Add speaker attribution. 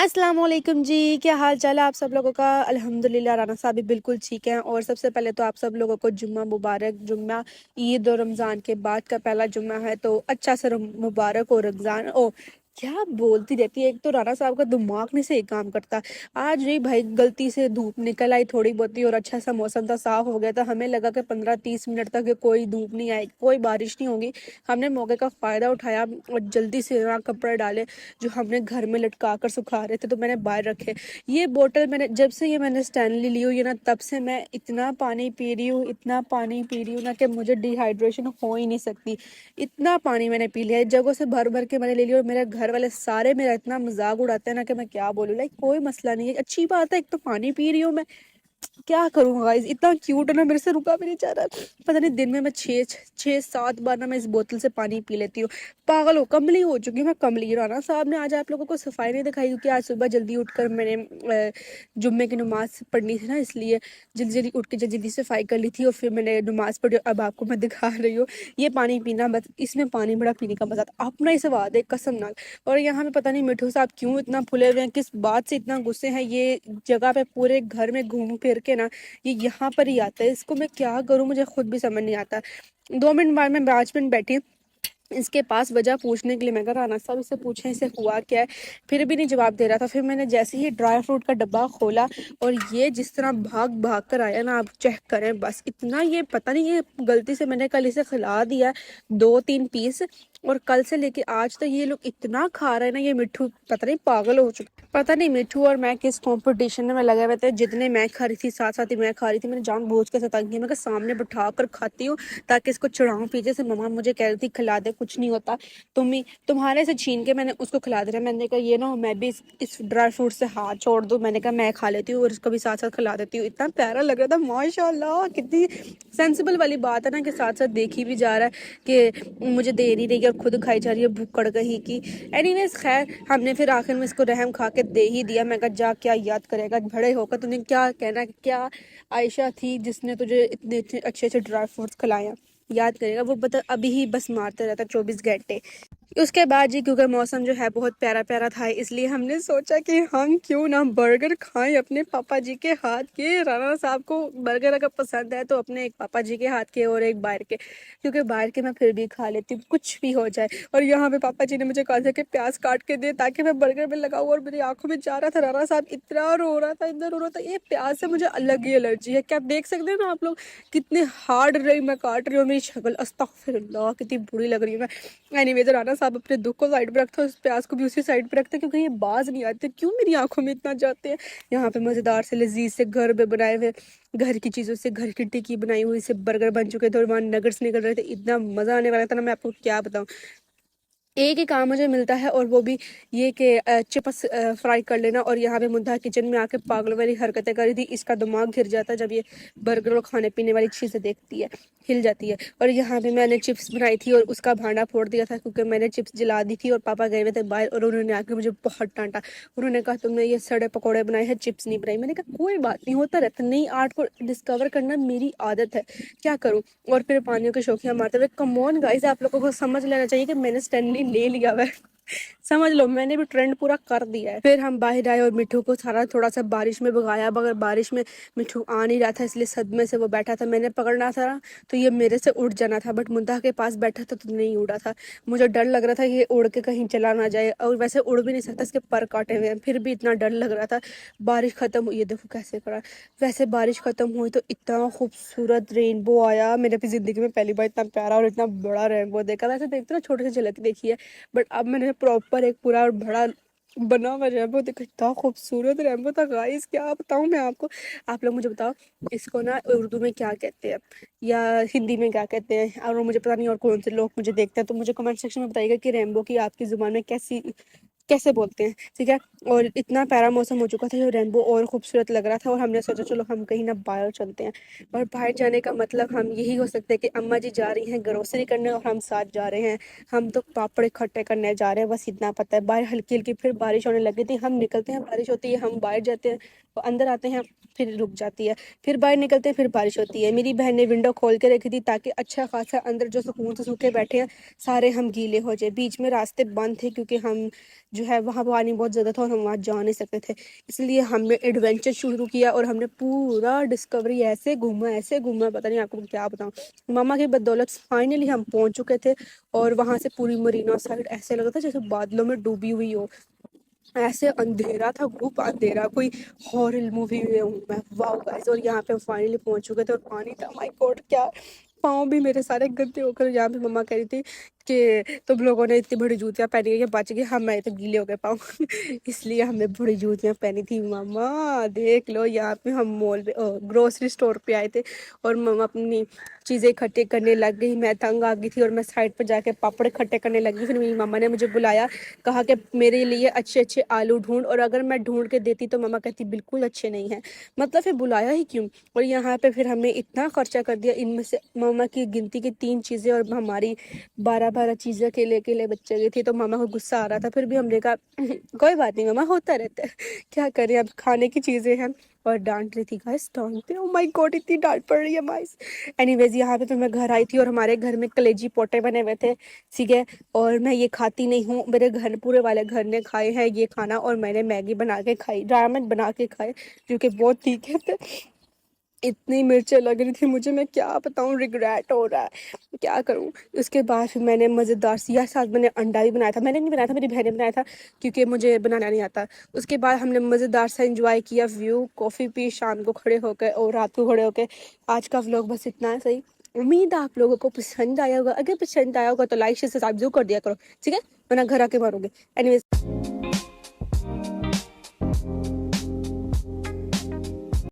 Speaker 1: अस्सलाम वालेकुम जी, क्या हाल चाल है आप सब लोगों का। अल्हम्दुलिल्लाह राना साहब भी बिल्कुल ठीक हैं। और सबसे पहले तो आप सब लोगों को जुम्मा मुबारक। जुम्मा ईद और रमज़ान के बाद का पहला जुम्मा है, तो अच्छा से मुबारक हो रमज़ान। ओ क्या बोलती रहती है, एक तो राना साहब का दिमाग नहीं सही काम करता। आज नहीं भाई, गलती से धूप निकल आई थोड़ी बहुत ही और अच्छा सा मौसम था, साफ हो गया था। हमें लगा कि 15-30 मिनट तक ये कोई धूप नहीं आएगी, कोई बारिश नहीं होगी। हमने मौके का फ़ायदा उठाया और जल्दी से यहाँ कपड़े डाले जो हमने घर में लटका कर सुखा रहे थे, तो मैंने बाहर रखे। ये बोतल मैंने जब से ये मैंने स्टैनली ली हुई है ना, तब से मैं इतना पानी पी रही हूँ, इतना पानी पी रही हूँ ना कि मुझे डिहाइड्रेशन हो ही नहीं सकती। इतना पानी मैंने पी लिया है, जगहों से भर भर के मैंने ले लिया। और मेरे घर वाले सारे मेरा इतना मजाक उड़ाते हैं ना कि मैं क्या बोलूँ। लाइक कोई मसला नहीं है, अच्छी बात है, एक तो पानी पी रही हूँ मैं, क्या करूँ गाइस। इतना क्यूट है ना, मेरे से रुका भी नहीं जा रहा। पता नहीं दिन में मैं 6-7 बार ना मैं इस बोतल से पानी पी लेती हूँ। पागल हो, कमली हो चुकी हूँ मैं, कमली। राना साहब ने आज आप लोगों को सफाई नहीं दिखाई, क्योंकि आज सुबह जल्दी उठकर मैंने जुम्मे की नमाज पढ़नी थी ना, इसलिए जल्दी जल्दी उठ के जल्दी जल्दी सफाई कर ली थी और फिर मैंने नमाज पढ़ी। अब आपको मैं दिखा रही हूँ ये पानी पीना, बस इसमें पानी बड़ा पीने का मजा आता, अपना ही स्वाद है कसम नाल। और यहाँ पे पता नहीं मिठू साहब क्यों इतना फुले हुए हैं, किस बात से इतना गुस्से हैं। ये जगह पे पूरे घर में घूम फिर के ना ये यहाँ पर ही आता है। इसको मैं क्या करूँ, मुझे खुद भी समझ नहीं आता। 2 मिनट बाद मैं 5 मिनट बैठी इसके पास वजह पूछने के लिए। मैं कहा राना साहब इससे पूछें इसे हुआ क्या है, फिर भी नहीं जवाब दे रहा था। फिर मैंने जैसे ही ड्राई फ्रूट का डब्बा खोला और ये जिस तरह भाग भाग कर आया ना, आप चेक करें बस। इतना ये पता नहीं, ये गलती से मैंने कल इसे खिला दिया 2-3 पीस, और कल से लेके आज तक ये लोग इतना खा रहे हैं ना। ये मिट्ठू पता नहीं पागल हो चुका, पता नहीं मिट्ठू और मैं किस कंपटीशन में लगे हुए थे। जितने मैं खा रही थी साथ साथ ही मैं खा रही थी। मैंने जानबूझ के सतंग किया, मैं सामने बिठा कर खाती हूँ ताकि इसको चढ़ाऊं पीछे से। मम्मा मुझे कह रही थी खिला दे, कुछ नहीं होता, तुम्हारे से छीन के मैंने उसको खिला दिया। मैंने कहा ये ना मैं भी इस ड्राई फ्रूट से हाथ छोड़ दूं। मैंने कहा मैं खा लेती हूँ और इसको भी साथ साथ खिला देती हूँ। इतना प्यारा लग रहा था माशाल्लाह। कितनी सेंसिबल वाली बात है ना कि साथ साथ देखी भी जा रहा है कि मुझे दे नहीं रही और खुद खाई जा रही है भूखड़ कहीं की। एनीवेज खैर, हमने फिर आखिर में इसको रहम खा के दे ही दिया। मैं कहा जा, क्या याद करेगा बड़े होकर, तूने क्या कहना, क्या आयशा थी जिसने तुझे इतने इतने अच्छे अच्छे ड्राई फ्रूट्स खिलाया, याद करेगा वो। बता अभी ही बस मारते रहता 24 घंटे। उसके बाद जी, क्योंकि मौसम जो है बहुत प्यारा प्यारा था, इसलिए हमने सोचा कि हम क्यों ना बर्गर खाएं अपने पापा जी के हाथ के। राना साहब को बर्गर अगर पसंद है तो अपने एक पापा जी के हाथ के और एक बाहर के, क्योंकि बाहर के मैं फिर भी खा लेती हूँ, कुछ भी हो जाए। और यहाँ पे पापा जी ने मुझे कहा था कि प्याज काट के दे ताकि मैं बर्गर में लगाऊँ, और मेरी आंखों में जा रहा था। राना साहब इतना रो रहा था, इतना रो रहा था। ये प्याज से मुझे अलग ही एलर्जी है, क्या आप देख सकते हैं ना आप लोग कितने हार्ड रही मैं काट रही हूँ। मेरी शक्ल अस्तगफिरुल्लाह कितनी बुरी लग रही है मैं। एनीवेज राना साहब अपने दुख को साइड पे रखते, उस प्याज को भी उसी साइड पे रखते, क्योंकि ये बाज नहीं आते क्यों मेरी आंखों में इतना जाते हैं। यहाँ पे मजेदार से लजीज से घर पे बनाए हुए, घर की चीजों से, घर की टिक्की बनाई हुई से बर्गर बन चुके थे और वहाँ नगर्स निकल रहे थे। इतना मजा आने वाला था ना, मैं आपको क्या बताऊँ। एक ही काम मुझे मिलता है और वो भी ये कि चिप्स फ्राई कर लेना। और यहाँ पे मुद्दा किचन में आके पागल वाली हरकतें करी थी। इसका दिमाग घिर जाता है जब ये बर्गर और खाने पीने वाली चीज़ें देखती है, हिल जाती है। और यहाँ पे मैंने चिप्स बनाई थी और उसका भांडा फोड़ दिया था, क्योंकि मैंने चिप्स जला दी थी और पापा गए हुए थे बाहर और उन्होंने आके मुझे बहुत डांटा। उन्होंने कहा तुमने ये सड़े पकौड़े बनाए हैं, चिप्स नहीं बनाई। मैंने कहा कोई बात नहीं, होता रहता, नई आर्ट को डिस्कवर करना मेरी आदत है, क्या करूँ। और फिर पानियों की शौकियाँ मारते हुए, कम ऑन गाइस, आप लोगों को समझ लेना चाहिए कि मैंने स्टैनली ले लिया हुआ है। समझ लो मैंने भी ट्रेंड पूरा कर दिया है। फिर हम बाहर आए और मिठू को सारा थोड़ा सा बारिश में भगाया, मगर बारिश में मिठू आ नहीं रहा था, इसलिए सदमे से वो बैठा था। मैंने पकड़ना था तो ये मेरे से उड़ जाना था, बट मुद्दा के पास बैठा था तो नहीं उड़ा था। मुझे डर लग रहा था ये उड़ के कहीं चला ना जाए, और वैसे उड़ भी नहीं सकता, इसके पर काटे हुए हैं, फिर भी इतना डर लग रहा था। बारिश खत्म हुई, ये देखो कैसे करा। वैसे बारिश खत्म हुई तो इतना खूबसूरत रेनबो आया। मैंने अपनी जिंदगी में पहली बार इतना प्यारा और इतना बड़ा रेनबो देखा। वैसे देखते ना छोटे से झलक देखी है, बट अब मैंने प्रॉपर एक पूरा और बड़ा बना हुआ रेनबो देखा। इतना खूबसूरत रेनबो था गाइस, क्या बताऊं मैं आपको। आप लोग मुझे बताओ इसको ना उर्दू में क्या कहते हैं या हिंदी में क्या कहते हैं, और मुझे पता नहीं और कौन से लोग मुझे देखते हैं, तो मुझे कमेंट सेक्शन में बताइएगा कि रेनबो की आपकी जुबान में कैसी कैसे बोलते हैं, ठीक है। और इतना प्यारा मौसम हो चुका था, जो रेनबो और खूबसूरत लग रहा था, और हमने सोचा चलो हम कहीं ना बाहर चलते हैं। और बाहर जाने का मतलब हम यही हो सकते हैं कि अम्मा जी जा रही हैं ग्रोसरी करने और हम साथ जा रहे हैं। हम तो पापड़ इकट्ठे करने जा रहे हैं, बस इतना पता है। बाहर हल्की हल्की फिर बारिश होने लगी थी, हम निकलते हैं, बारिश होती है, हम बाहर जाते हैं, وہ اندر آتے ہیں پھر رک جاتی ہے، پھر باہر نکلتے ہیں پھر بارش ہوتی ہے۔ میری بہن نے ونڈو کھول کے رکھی تھی تاکہ اچھا خاصا اندر جو سکون سے سوکھے بیٹھے ہیں سارے ہم گیلے ہو جائے۔ بیچ میں راستے بند تھے کیونکہ ہم جو ہے وہاں پانی بہت زیادہ تھا اور ہم وہاں جا نہیں سکتے تھے، اس لیے ہم نے ایڈونچر شروع کیا اور ہم نے پورا ڈسکوری ایسے گھوما پتہ نہیں آپ کو کیا بتاؤں۔ ماما کی بدولت فائنلی ہم پہنچ چکے تھے اور وہاں سے پوری مرینا سائڈ ایسے لگا تھا جیسے بادلوں میں ڈوبی ہوئی ہو، ایسے اندھیرا تھا، گروپ اندھیرا، کوئی ہارر مووی میں ہوں میں، واو گائز۔ اور یہاں پہ فائنلی پہنچ چکے تھے اور پانی تھا، مائی گاڈ کیا پاؤں بھی میرے سارے گندے ہو کر، یہاں پہ مما کہہ رہی تھی کہ تم لوگوں نے اتنی بڑی جوتیاں پہنی کہ بچ گئے، ہمیں تو گیلے ہو گئے پاؤں اس لیے ہم نے بڑی جوتیاں پہنی تھی۔ ماما دیکھ لو یہاں پہ ہم مال پہ گروسری اسٹور پہ آئے تھے اور مما اپنی چیزیں اکٹھے کرنے لگ گئی، میں تنگ آ گئی تھی اور میں سائڈ پہ جا کے پاپڑ اکٹھے کرنے لگ گئی۔ پھر میری ماما نے مجھے بلایا، کہا کہ میرے لیے اچھے اچھے آلو ڈھونڈ، اور اگر میں ڈھونڈ کے دیتی تو ماما کہتی بالکل اچھے نہیں ہیں، مطلب پھر بلایا ہی کیوں۔ اور یہاں پہ پھر ہم نے اتنا خرچہ کر دیا، ان میں سے ماما کی گنتی کی 3 چیزیں اور ہماری 12 چیزیں اکیلے بچے گئی تھی، تو ماما کو غصہ آ رہا تھا۔ پھر بھی ہم نے کہا کوئی بات نہیں ماما، ہوتا رہتا ہے، کیا کریں اب کھانے کی چیزیں ہیں۔ اور ڈانٹ رہی تھی گائز، ڈانٹتے او مائی گاڈ اتنی ڈانٹ پڑ رہی ہے گائز۔ اینی ویز یہاں پہ پھر میں گھر آئی تھی اور ہمارے گھر میں کلیجی پوٹے بنے ہوئے تھے، ٹھیک ہے، اور میں یہ کھاتی نہیں ہوں، میرے گھر پورے والے گھر نے کھائے ہیں یہ کھانا، اور میں نے میگی بنا کے کھائی، رامن بنا کے کھائے جو کہ بہت ٹھیک ہے۔ اتنی مرچیں لگ رہی تھی مجھے، میں کیا بتاؤں، ریگریٹ ہو رہا ہے کیا کروں۔ اس کے بعد پھر میں نے مزیدار سیاہ ساتھ میں نے انڈا بھی بنایا تھا، میں نے نہیں بنایا تھا، میری بہن نے بنایا تھا کیونکہ مجھے بنانا نہیں آتا۔ اس کے بعد ہم نے مزیدار سا انجوائے کیا، ویو، کافی پی شام کو کھڑے ہو کے اور رات کو کھڑے ہو کے۔ آج کا ولاگ بس اتنا ہے، صحیح، امید آپ لوگوں کو پسند آیا ہوگا، اگر پسند آیا ہوگا تو لائک شیئر سبسکرائب ضرور کر دیا کرو، ٹھیک ہے، ورنہ گھر آ کے مارو گے۔ اینی ویز